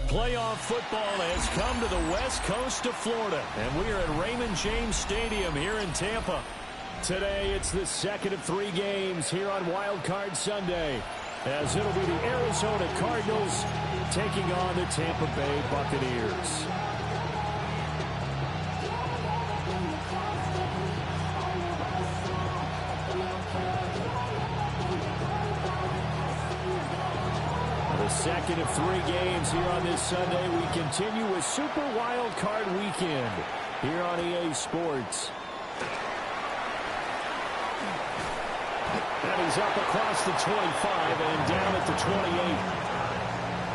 Playoff football has come to the west coast of Florida, and we are at Raymond James Stadium here in Tampa. Today, it's the second of 3 games here on Wild Card Sunday, as it'll be the Arizona Cardinals taking on the Tampa Bay Buccaneers. Second of 3 games here on this Sunday. We continue with Super Wild Card Weekend here on EA Sports. And he's up across the 25 and down at the 28.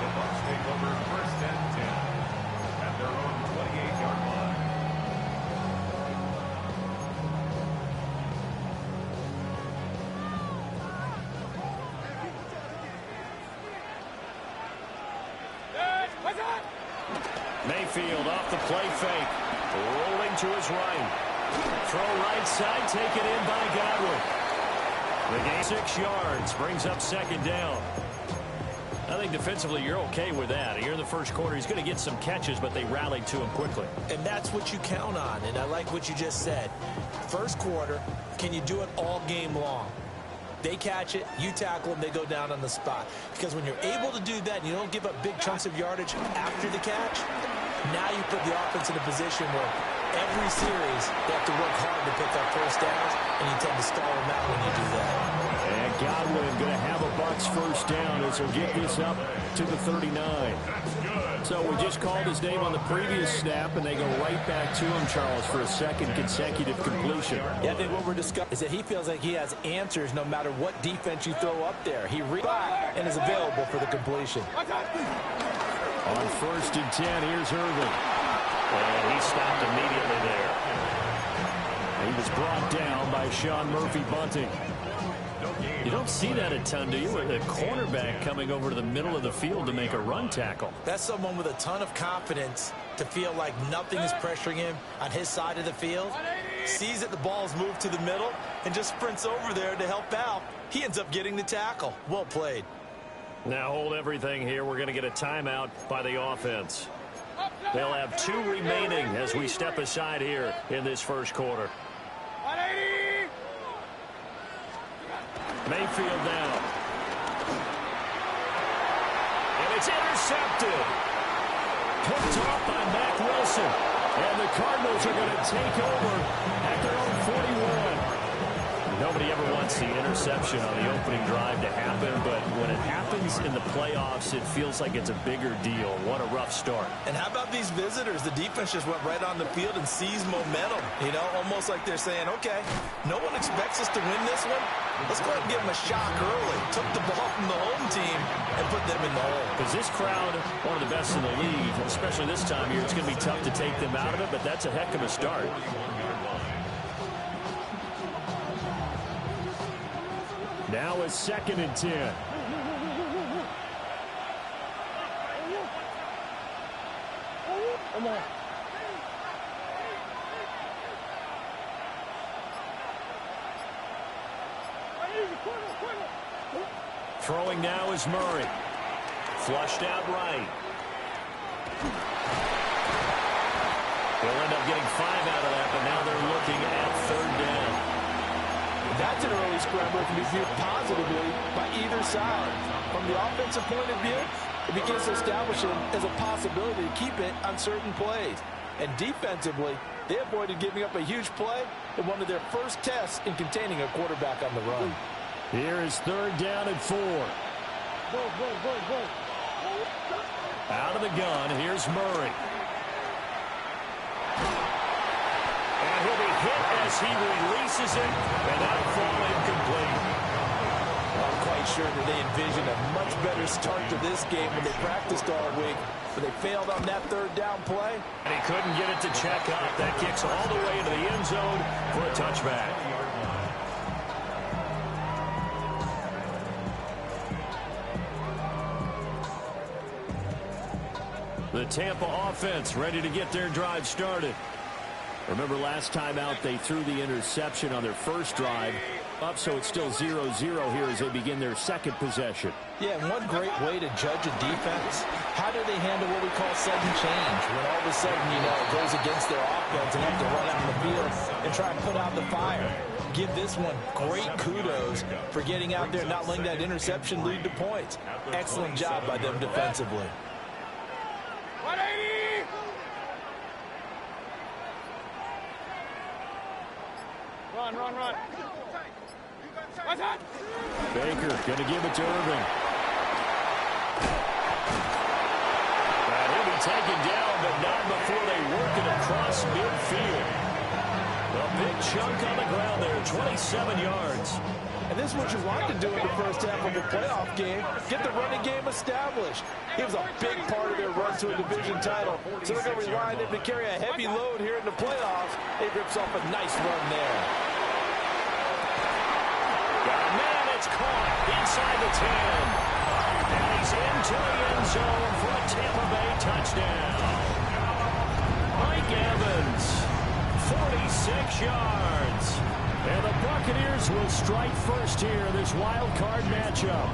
The Bucs take over first and 10 at their own 28-yard line. Mayfield off the play fake. Rolling to his right. Throw right side, taken in by Godwin. The gain 6 yards, brings up second down. I think defensively you're okay with that. Here in the first quarter, he's going to get some catches, but they rallied to him quickly. And that's what you count on, and I like what you just said. First quarter, can you do it all game long? They catch it, you tackle them, they go down on the spot. Because when you're able to do that and you don't give up big chunks of yardage after the catch, now you put the offense in a position where every series they have to work hard to pick up first downs, and you tend to stall them out when you do that. And Godwin going to have a Bucs first down as he'll get this up to the 39. So we just called his name on the previous snap, and they go right back to him, Charles, for a second consecutive completion. Yeah, I think what we're discussing is that he feels like he has answers no matter what defense you throw up there. He reads and is available for the completion. On first and 10, here's Irvin. And he stopped immediately there. He was brought down by Sean Murphy-Bunting. You don't see that a ton, do you? The cornerback coming over to the middle of the field to make a run tackle. That's someone with a ton of confidence to feel like nothing is pressuring him on his side of the field. Sees that the ball's moved to the middle and just sprints over there to help out. He ends up getting the tackle. Well played. Now hold everything here. We're going to get a timeout by the offense. They'll have 2 remaining as we step aside here in this first quarter. Mayfield now. And it's intercepted. Picked off by Mack Wilson. And the Cardinals are going to take over at their own 41. Nobody ever wants the interception on the opening drive to happen, but when it happens in the playoffs, it feels like it's a bigger deal. What a rough start. And how about these visitors? The defense just went right on the field and seized momentum. You know, almost like they're saying, okay, no one expects us to win this one. Let's go ahead and give them a shock early. Took the ball from the home team and put them in the hole. Because this crowd, one of the best in the league, especially this time of year, it's going to be tough to take them out of it, but that's a heck of a start. Now it's second and 10. Come on. Throwing now is Murray. Flushed out right. They'll end up getting 5 out of that, but now they're looking at third down. That's an early scramble that can be viewed positively by either side. From the offensive point of view, it begins to establish it as a possibility to keep it on certain plays. And defensively, they avoided giving up a huge play in one of their first tests in containing a quarterback on the run. Here is third down and 4. Out of the gun, here's Murray. And he'll be hit as he releases it, and that'll fall incomplete. I'm quite sure that they envisioned a much better start to this game when they practiced all week, but they failed on that third down play. And he couldn't get it to check up. That kicks all the way into the end zone for a touchback. The Tampa offense ready to get their drive started. Remember last time out they threw the interception on their first drive. up, so it's still 0-0 here as they begin their second possession. Yeah, and one great way to judge a defense, how do they handle what we call sudden change? When all of a sudden, it goes against their offense and have to run out in the field and try and put out the fire. Give this one great kudos for getting out there and not letting that interception lead to points. Excellent job by them defensively. 180! Run. Baker going to give it to Irving. And he'll be taken down, but not before they work it across midfield. A big chunk on the ground there, 27 yards. And this is what you want to do in the first half of a playoff game. Get the running game established. He was a big part of their run to a division title. So they're going to rely on him to carry a heavy load here in the playoffs. He rips off a nice run there. Man, it's caught inside the 10. And he's into the end zone for a Tampa Bay touchdown. Mike Evans, 46 yards. And the Buccaneers will strike first here in this wild card matchup.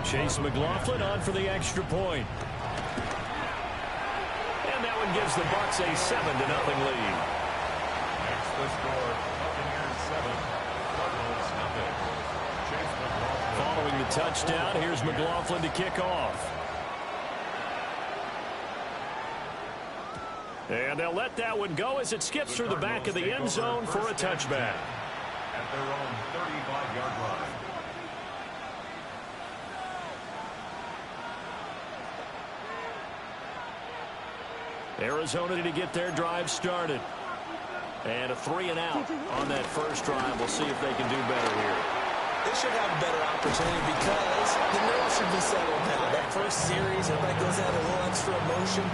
Chase McLaughlin on for the extra point. And that one gives the Bucs a 7-0 lead. Next the score, Buccaneers 7, Cardinals nothing. Chase McLaughlin. Following the touchdown, here's McLaughlin to kick off. And they'll let that one go as it skips through the back of the end zone for a touchback. At their own 35-yard line. Arizona to get their drive started. And a 3-and-out on that first drive. We'll see if they can do better here. They should have a better opportunity because the nerves should be settled now. That first series, everybody goes out a little extra emotion.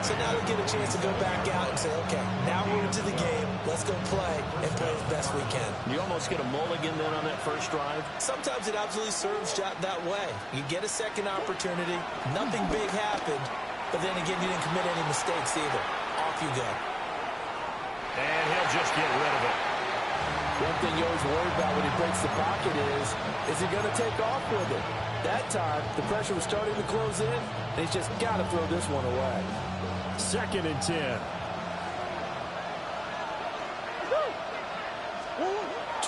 So now they'll get a chance to go back out and say, okay, now we're into the game. Let's go play and play as best we can. You almost get a mulligan then on that first drive? Sometimes it absolutely serves that way. You get a second opportunity. Nothing big happened. But then again, you didn't commit any mistakes either. Off you go. And he'll just get rid of it. One thing you always worry about when he breaks the pocket is he going to take off with it? That time, the pressure was starting to close in, and he's just got to throw this one away. 2nd and 10.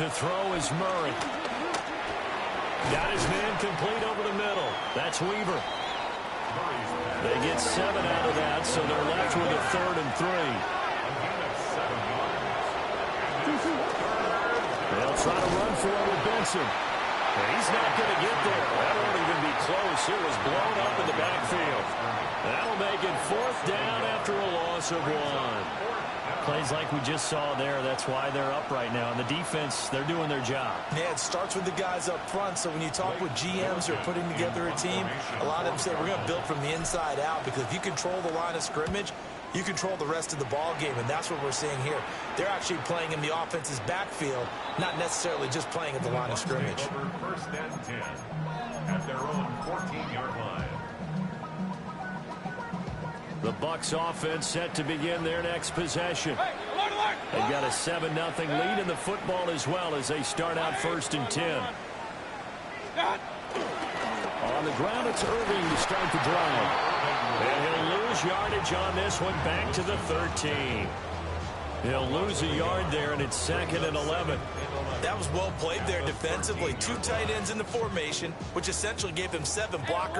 To throw is Murray. Got his man complete over the middle. That's Weaver. They get 7 out of that, so they're left with a 3rd and 3. They'll try to run for it with Benson. He's not going to get there. That won't even be close. It was blown up in the backfield. That'll make it 4th down after a loss of 1. Plays like we just saw there. That's why they're up right now. And the defense, they're doing their job. Yeah, it starts with the guys up front. So when you talk with GMs who are putting together a team, a lot of them say we're going to build from the inside out because if you control the line of scrimmage, you control the rest of the ball game, and that's what we're seeing here. They're actually playing in the offense's backfield, not necessarily just playing at the line of scrimmage. 1st and 10 at their own 14-yard line. The Bucs offense set to begin their next possession. They've got a 7-0 lead in the football as well as they start out 1st and 10. On the ground, it's Irving to start the drive. And he'll lose yardage on this one back to the 13. He'll lose a yard there, and it's 2nd and 11. That was well played there defensively. 2 tight ends in the formation, which essentially gave them 7 blockers.